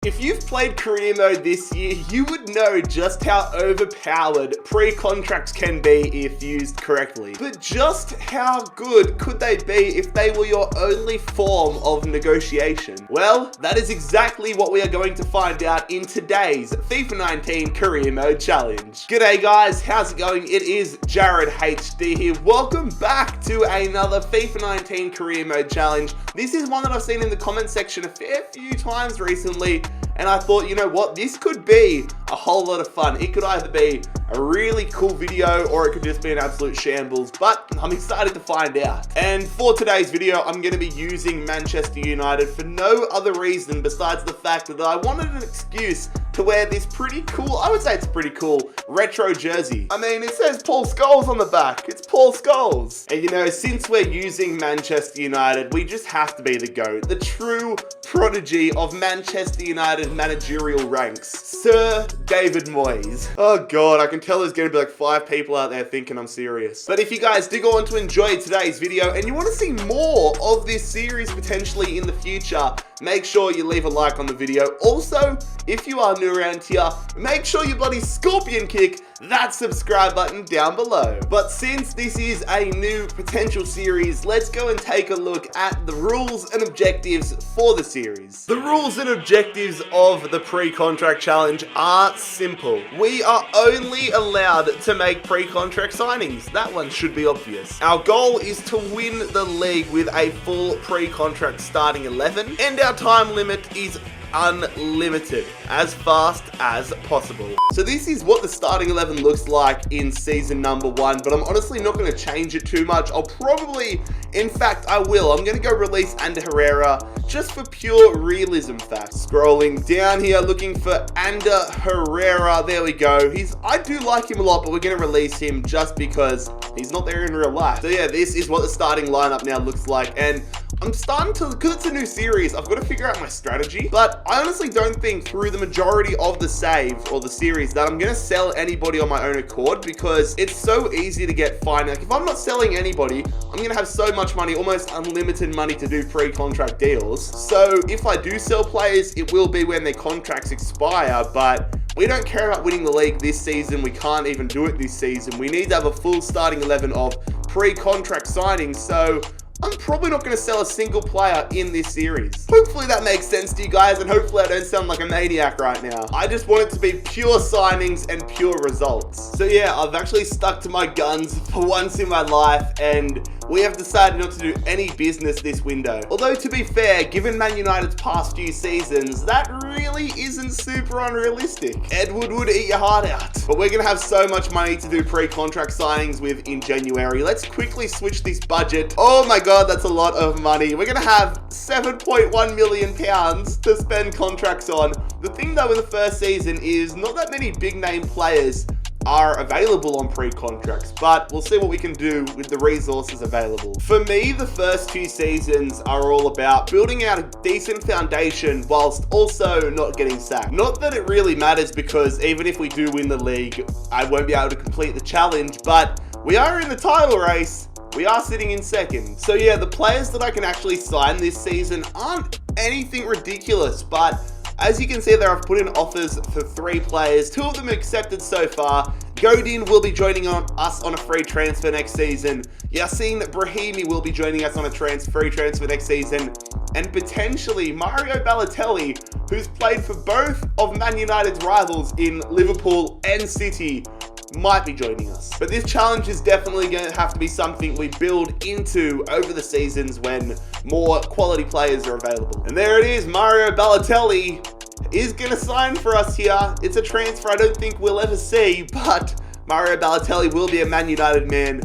If you've played career mode this year, you would know just how overpowered pre-contracts can be if used correctly. But just how good could they be if they were your only form of negotiation? Well, that is exactly what we are going to find out in today's FIFA 19 career mode challenge. G'day guys, how's it going? It is JarradHD here. Welcome back to another FIFA 19 career mode challenge. This is one that I've seen in the comment section a fair few times recently. And I thought, you know what, this could be a whole lot of fun. It could either be a really cool video or it could just be an absolute shambles, but I'm excited to find out. And for today's video, I'm going to be using Manchester United for no other reason besides the fact that I wanted an excuse to wear this pretty cool, I would say it's pretty cool, retro jersey. I mean, it says Paul Scholes on the back. It's Paul Scholes. And you know, since we're using Manchester United, we just have to be the GOAT, the true prodigy of Manchester United managerial ranks, Sir David Moyes. Oh God, I can tell there's gonna be like 5 people out there thinking I'm serious. But if you guys do go on to enjoy today's video and you want to see more of this series potentially in the future, make sure you leave a like on the video. Also, if you are new around here, make sure you bloody scorpion kick that subscribe button down below. But since this is a new potential series, let's go and take a look at the rules and objectives for the series. The rules and objectives of the pre-contract challenge are simple. We are only allowed to make pre-contract signings. That one should be obvious. Our goal is to win the league with a full pre-contract starting 11, and our time limit is unlimited, as fast as possible. So this is what the starting 11 looks like in season number 1, but I'm honestly not going to change it too much. I'll probably, in fact I will, I'm going to go release Ander Herrera just for pure realism facts. Scrolling down here looking for Ander Herrera, there we go. I do like him a lot, but we're going to release him just because he's not there in real life. So yeah, this is what the starting lineup now looks like, and I'm starting to, because it's a new series, I've got to figure out my strategy, but I honestly don't think through the majority of the save or the series that I'm going to sell anybody on my own accord, because it's so easy to get fined. Like if I'm not selling anybody, I'm going to have so much money, almost unlimited money to do pre-contract deals. So if I do sell players, it will be when their contracts expire, but we don't care about winning the league this season. We can't even do it this season. We need to have a full starting 11 of pre-contract signings, so I'm probably not going to sell a single player in this series. Hopefully that makes sense to you guys, and hopefully I don't sound like a maniac right now. I just want it to be pure signings and pure results. So yeah, I've actually stuck to my guns for once in my life, and we have decided not to do any business this window. Although to be fair, given Man United's past few seasons, that really isn't super unrealistic. Edward would eat your heart out. But we're going to have so much money to do pre-contract signings with in January. Let's quickly switch this budget. Oh my God, that's a lot of money. We're going to have £7.1 million to spend contracts on. The thing though with the first season is not that many big name players are available on pre-contracts, but we'll see what we can do with the resources available. For me, the first 2 seasons are all about building out a decent foundation whilst also not getting sacked. Not that it really matters, because even if we do win the league, I won't be able to complete the challenge, but we are in the title race. We are sitting in second. So yeah, the players that I can actually sign this season aren't anything ridiculous, but as you can see there, I've put in offers for 3 players. 2 of them accepted so far. Godin will be joining us on a free transfer next season. Yassine Brahimi will be joining us on a free transfer next season. And potentially Mario Balotelli, who's played for both of Man United's rivals in Liverpool and City, might be joining us. But this challenge is definitely going to have to be something we build into over the seasons when more quality players are available. And there it is, Mario Balotelli is going to sign for us here. It's a transfer I don't think we'll ever see, but Mario Balotelli will be a Man United man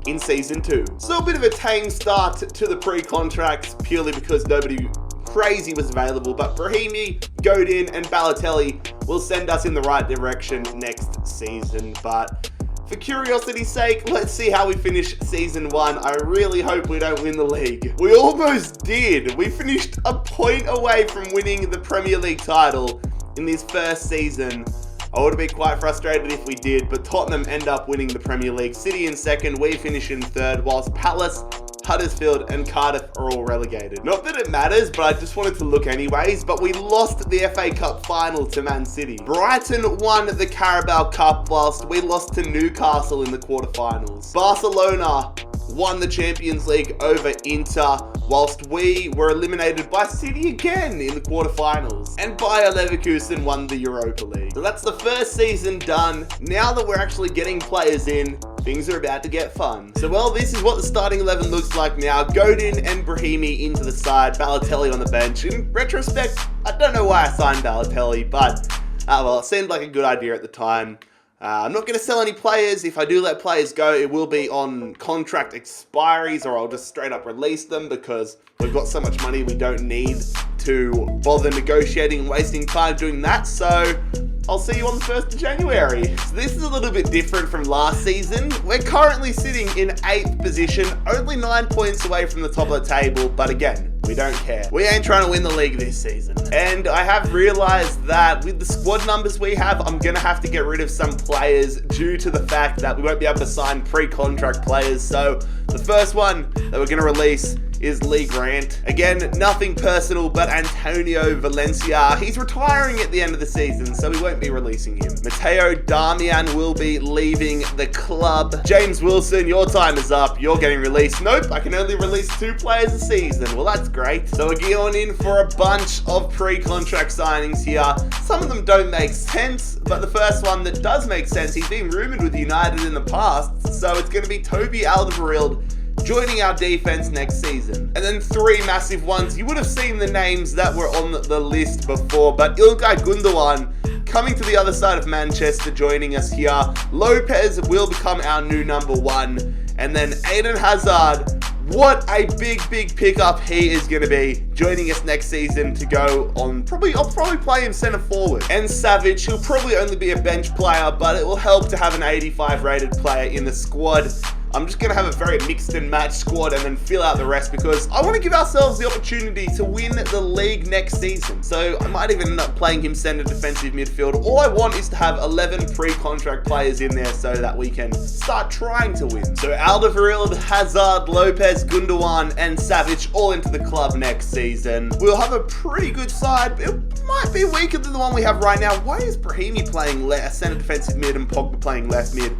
in season 2. So a bit of a tame start to the pre-contracts purely because nobody crazy was available, but Brahimi, Godin and Balotelli will send us in the right direction next season. But for curiosity's sake, let's see how we finish season 1. I really hope we don't win the league. We almost did. We finished a point away from winning the Premier League title in this first season. I would be quite frustrated if we did, but Tottenham end up winning the Premier League. City in second, we finish in third, whilst Palace Huddersfield, and Cardiff are all relegated. Not that it matters, but I just wanted to look anyways. But we lost the FA Cup final to Man City. Brighton won the Carabao Cup whilst we lost to Newcastle in the quarterfinals. Barcelona won the Champions League over Inter, whilst we were eliminated by City again in the quarterfinals. And Bayer Leverkusen won the Europa League. So that's the first season done. Now that we're actually getting players in, things are about to get fun. So, well, this is what the starting 11 looks like now. Godin and Brahimi into the side, Balotelli on the bench. In retrospect, I don't know why I signed Balotelli, but, well, it seemed like a good idea at the time. I'm not going to sell any players. If I do let players go, it will be on contract expiries, or I'll just straight up release them because we've got so much money we don't need to bother negotiating and wasting time doing that. So I'll see you on the 1st of January. So this is a little bit different from last season. We're currently sitting in 8th position, only 9 points away from the top of the table, but again, we don't care. We ain't trying to win the league this season. And I have realized that with the squad numbers we have, I'm gonna have to get rid of some players due to the fact that we won't be able to sign pre-contract players. So the first one that we're gonna release is Lee Grant. Again, nothing personal, but Antonio Valencia, he's retiring at the end of the season, so we won't be releasing him. Matteo Darmian will be leaving the club. James Wilson, your time is up. You're getting released. Nope, I can only release 2 players a season. Well, that's great. So we're going in for a bunch of pre-contract signings here. Some of them don't make sense, but the first one that does make sense, he's been rumoured with United in the past, so it's going to be Toby Alderweireld joining our defense next season. And then 3 massive ones. You would have seen the names that were on the list before, but Ilkay Gundogan coming to the other side of Manchester, joining us here. Lopez will become our new number 1. And then Eden Hazard, what a big pickup he is going to be, joining us next season to go on. I'll probably play him centre forward. And Savage, he'll probably only be a bench player, but it will help to have an 85 rated player in the squad. I'm just going to have a very mixed and matched squad and then fill out the rest because I want to give ourselves the opportunity to win the league next season. So I might even end up playing him centre defensive midfield. All I want is to have 11 pre-contract players in there so that we can start trying to win. So Alderweireld, Hazard, Lopez, Gundogan and Savage all into the club next season. We'll have a pretty good side. It might be weaker than the one we have right now. Why is Brahimi playing centre defensive mid and Pogba playing left mid?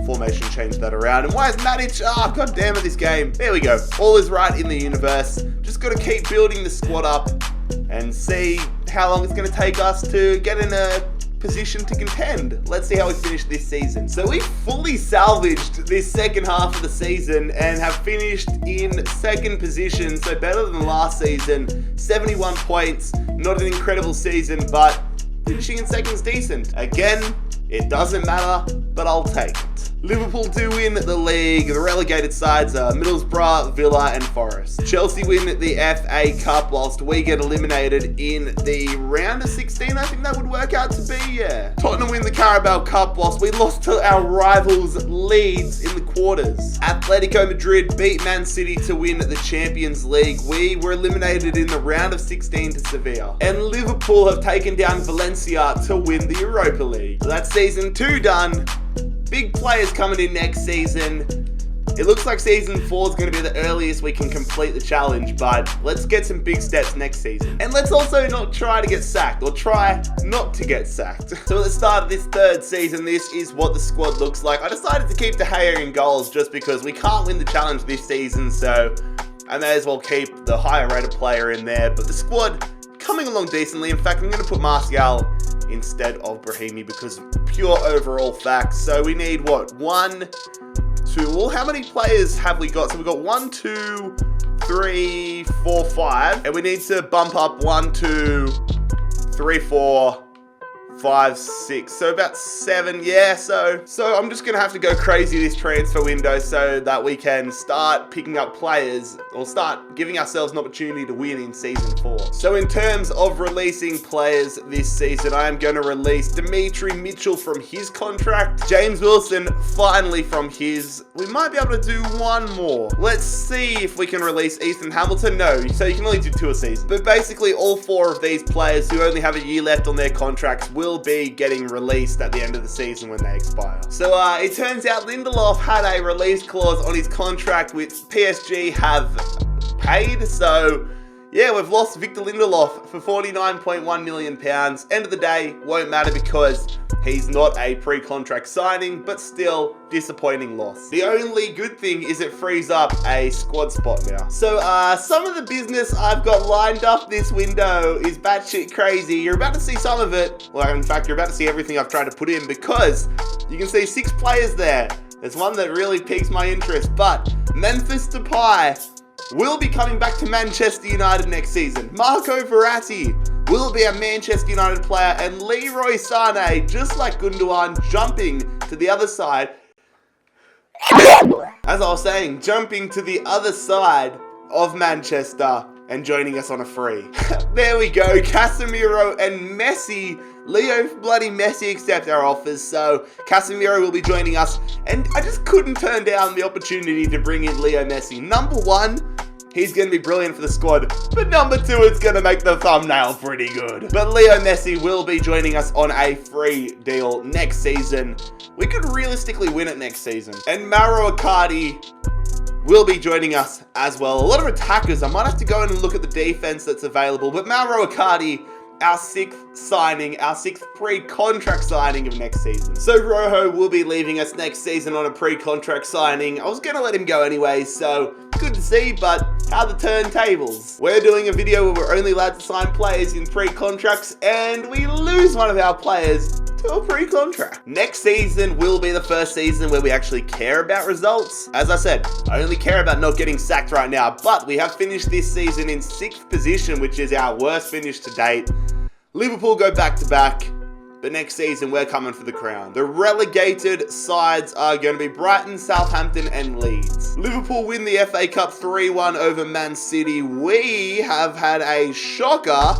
Formation, change that around. And why is Matic? God damn it, this game. There we go. All is right in the universe. Just got to keep building the squad up and see how long it's going to take us to get in a position to contend. Let's see how we finish this season. So we fully salvaged this second half of the season and have finished in 2nd position. So better than last season. 71 points. Not an incredible season, but finishing in 2nd's decent. Again, it doesn't matter, but I'll take it. Liverpool do win the league. The relegated sides are Middlesbrough, Villa and Forest. Chelsea win the FA Cup whilst we get eliminated in the round of 16. I think that would work out to be, yeah. Tottenham win the Carabao Cup whilst we lost to our rivals Leeds in the quarters. Atletico Madrid beat Man City to win the Champions League. We were eliminated in the round of 16 to Sevilla. And Liverpool have taken down Valencia to win the Europa League. So that's season 2 done. Big players coming in next season. It looks like season 4 is going to be the earliest we can complete the challenge, but let's get some big steps next season. And let's also not try to get sacked, or try not to get sacked. So at the start of this 3rd season, this is what the squad looks like. I decided to keep De Gea in goals just because we can't win the challenge this season, so I may as well keep the higher rated player in there. But the squad coming along decently. In fact, I'm going to put Martial instead of Brahimi because of pure overall facts. So we need what? 1, 2, well, how many players have we got? So we've got 1, 2, 3, 4, 5. And we need to bump up 1, 2, 3, 4, 5, 6. So about 7, yeah. So I'm just going to have to go crazy this transfer window so that we can start picking up players or start giving ourselves an opportunity to win in season 4. So in terms of releasing players this season, I am going to release Dimitri Mitchell from his contract. James Wilson finally from his. We might be able to do 1 more. Let's see if we can release Ethan Hamilton. No, so you can only do 2 a season. But basically all 4 of these players who only have a year left on their contracts will will be getting released at the end of the season when they expire. So it turns out Lindelof had a release clause on his contract which PSG have paid. So yeah, we've lost Victor Lindelof for £49.1 million. End of the day, won't matter because he's not a pre-contract signing, but still disappointing loss. The only good thing is it frees up a squad spot now. So some of the business I've got lined up this window is batshit crazy. You're about to see some of it. Well, in fact, you're about to see everything I've tried to put in because you can see 6 players there. There's one that really piques my interest, but Memphis Depay will be coming back to Manchester United next season. Marco Verratti will be a Manchester United player, and Leroy Sané, just like Gundogan, jumping to the other side. As I was saying, jumping to the other side of Manchester and joining us on a free. There we go, Casemiro and Messi. Leo bloody Messi accept our offers, so Casemiro will be joining us, and I just couldn't turn down the opportunity to bring in Leo Messi. Number one, he's going to be brilliant for the squad, but number two, it's going to make the thumbnail pretty good. But Leo Messi will be joining us on a free deal next season. We could realistically win it next season. And Mauro Icardi will be joining us as well. A lot of attackers. I might have to go in and look at the defense that's available, but Mauro Icardi, our 6th signing, our 6th pre-contract signing of next season. So Rojo will be leaving us next season on a pre-contract signing. I was going to let him go anyway, so good to see, but how the turntables. We're doing a video where we're only allowed to sign players in pre-contracts, and we lose one of our players to a pre-contract. Next season will be the first season where we actually care about results. As I said, I only care about not getting sacked right now, but we have finished this season in 6th position, which is our worst finish to date. Liverpool go back-to-back, but next season we're coming for the crown. The relegated sides are going to be Brighton, Southampton and Leeds. Liverpool win the FA Cup 3-1 over Man City. We have had a shocker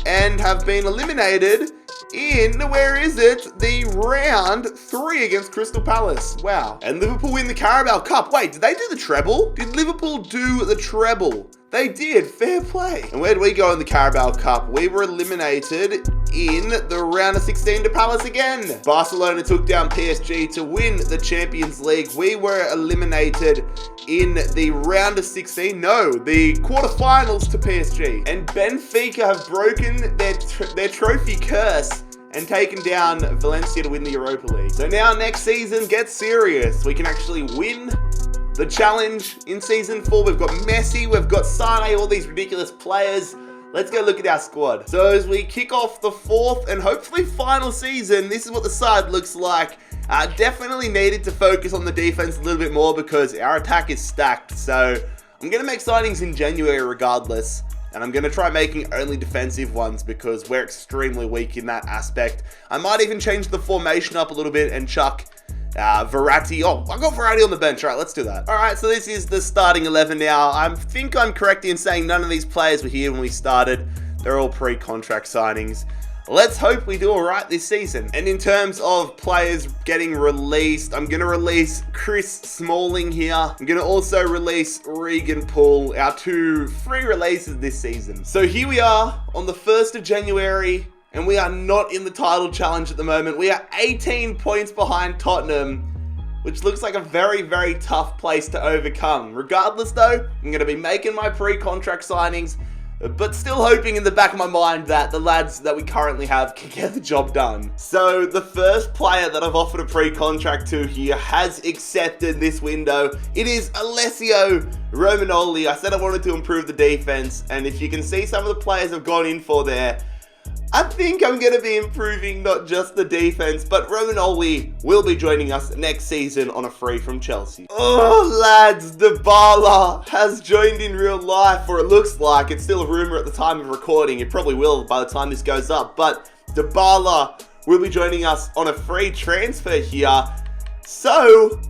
and have been eliminated in, where is it? The round 3 against Crystal Palace. Wow. And Liverpool win the Carabao Cup. Wait, did they do the treble? Did Liverpool do the treble? They did. Fair play. And where did we go in the Carabao Cup? We were eliminated in the round of 16 to Palace again. Barcelona took down PSG to win the Champions League. We were eliminated in the round of 16. No, the quarterfinals to PSG. And Benfica have broken their trophy curse and taken down Valencia to win the Europa League. So now next season, get serious. We can actually win the challenge in season 4. We've got Messi, we've got Sané, all these ridiculous players. Let's go look at our squad. So as we kick off the 4th and hopefully final season, this is what the side looks like. Definitely needed to focus on the defense a little bit more because our attack is stacked. So I'm going to make signings in January regardless. And I'm going to try making only defensive ones because we're extremely weak in that aspect. I might even change the formation up a little bit and chuck Verratti. Oh, I got Verratti on the bench. All right, let's do that. All right, so this is the starting 11 now. I think I'm correct in saying none of these players were here when we started. They're all pre-contract signings. Let's hope we do all right this season. And in terms of players getting released, I'm going to release Chris Smalling here. I'm going to also release Regan Poole, our 2 free releases this season. So here we are on the 1st of January. And we are not in the title challenge at the moment. We are 18 points behind Tottenham, which looks like a very, very tough place to overcome. Regardless though, I'm going to be making my pre-contract signings, but still hoping in the back of my mind that the lads that we currently have can get the job done. So the first player that I've offered a pre-contract to here has accepted this window. It is Alessio Romagnoli. I said I wanted to improve the defense, and if you can see some of the players I've gone in for there, I think I'm going to be improving not just the defense, but Romagnoli will be joining us next season on a free from Chelsea. Oh, lads, Dybala has joined in real life, or it looks like. It's still a rumor at the time of recording. It probably will by the time this goes up, but Dybala will be joining us on a free transfer here. So,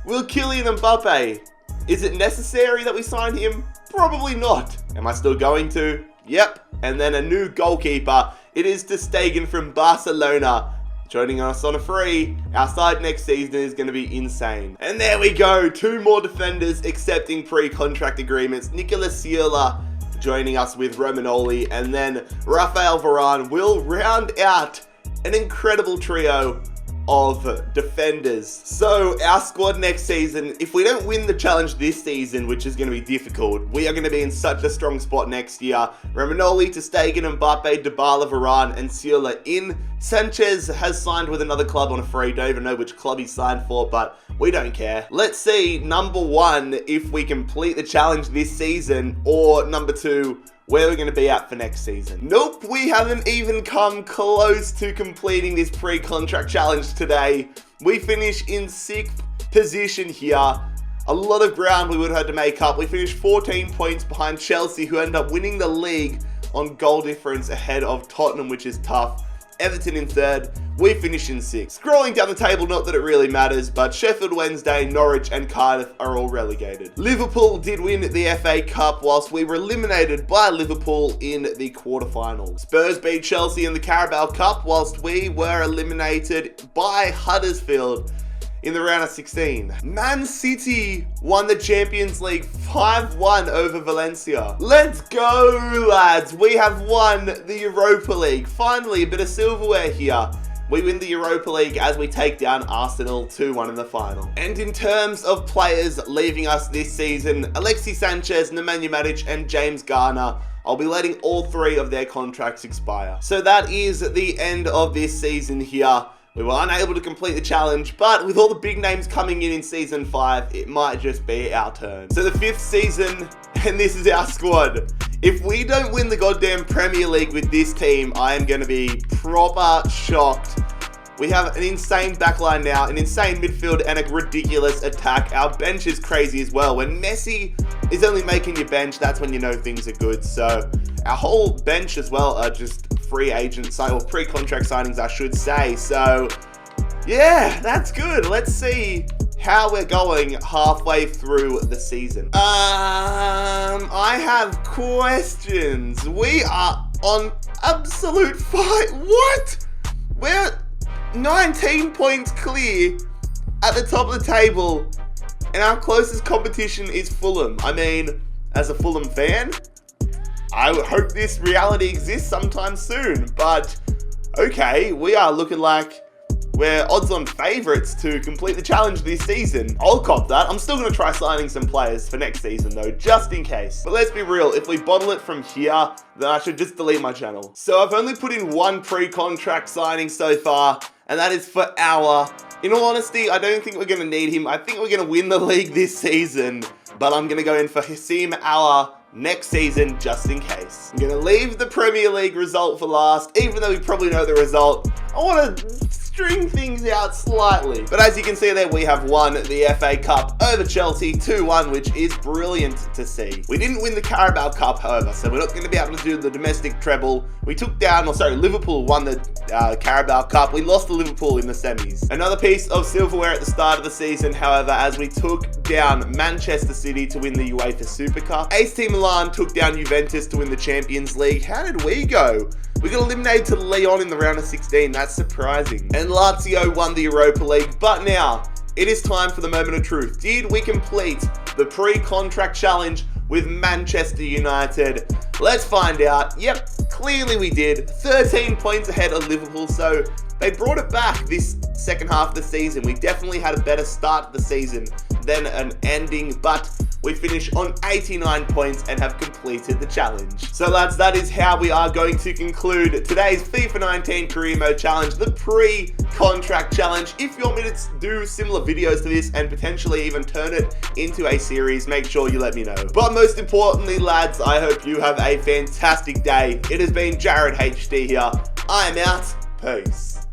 will Kylian Mbappe? Is it necessary that we sign him? Probably not. Am I still going to? Yep. And then a new goalkeeper. It is ter Stegen from Barcelona joining us on a free. Our side next season is going to be insane. And there we go. 2 more defenders accepting pre-contract agreements. Nicolas Sierra joining us with Romagnoli. And then Rafael Varane will round out an incredible trio of defenders. So our squad next season, if we don't win the challenge this season, which is going to be difficult, we are going to be in such a strong spot next year. Romagnoli, ter Stegen, Mbappe, Dybala, Varane, and Süle in. Sanchez has signed with another club on a free. Don't even know which club he signed for, but we don't care. Let's see, number one, if we complete the challenge this season, or number two, where we're going to be at for next season. Nope, we haven't even come close to completing this pre-contract challenge today. We finish in 6th position here. A lot of ground we would have had to make up. We finished 14 points behind Chelsea, who ended up winning the league on goal difference ahead of Tottenham, which is tough. Everton in 3rd, we finished in 6th. Scrolling down the table, not that it really matters, but Sheffield Wednesday, Norwich and Cardiff are all relegated. Liverpool did win the FA Cup whilst we were eliminated by Liverpool in the quarterfinals. Spurs beat Chelsea in the Carabao Cup whilst we were eliminated by Huddersfield in the round of 16. Man City won the Champions League 5-1 over Valencia. Let's go, lads. We have won the Europa League. Finally, a bit of silverware here. We win the Europa League as we take down Arsenal 2-1 in the final. And in terms of players leaving us this season, Alexis Sanchez, Nemanja Matic, and James Garner, I'll be letting all 3 of their contracts expire. So that is the end of this season here. We were unable to complete the challenge, but with all the big names coming in season 5, it might just be our turn. So the 5th season, and this is our squad. If we don't win the goddamn Premier League with this team, I am going to be proper shocked. We have an insane backline now, an insane midfield, and a ridiculous attack. Our bench is crazy as well. When Messi is only making your bench, that's when you know things are good. So our whole bench as well are just free agents, or pre-contract signings, I should say. So yeah, that's good. Let's see how we're going halfway through the season. I have questions. We are on absolute fight. What? We're 19 points clear at the top of the table, and our closest competition is Fulham. I mean, as a Fulham fan, I hope this reality exists sometime soon, but okay, we are looking like we're odds-on favourites to complete the challenge this season. I'll cop that. I'm still going to try signing some players for next season though, just in case. But let's be real, if we bottle it from here, then I should just delete my channel. So I've only put in 1 pre-contract signing so far, and that is for Auer. In all honesty, I don't think we're going to need him. I think we're going to win the league this season, but I'm going to go in for Hissam Auer next season, just in case. I'm going to leave the Premier League result for last, even though we probably know the result. I want to string things out slightly. But as you can see there, we have won the FA Cup over Chelsea 2-1, which is brilliant to see. We didn't win the Carabao Cup, however, so we're not going to be able to do the domestic treble. We took down, Liverpool won the Carabao Cup. We lost to Liverpool in the semis. Another piece of silverware at the start of the season, however, as we took down Manchester City to win the UEFA Super Cup. AC Milan took down Juventus to win the Champions League. How did we go? We got eliminated to Lyon in the round of 16. That's surprising. And Lazio won the Europa League. But now, it is time for the moment of truth. Did we complete the pre-contract challenge with Manchester United? Let's find out. Yep, clearly we did. 13 points ahead of Liverpool, so they brought it back this second half of the season. We definitely had a better start to the season than an ending, but we finish on 89 points and have completed the challenge. So lads, that is how we are going to conclude today's FIFA 19 Career Mode Challenge, the pre-contract challenge. If you want me to do similar videos to this and potentially even turn it into a series, make sure you let me know. But most importantly, lads, I hope you have a fantastic day. It has been JarradHD here. I am out. Peace.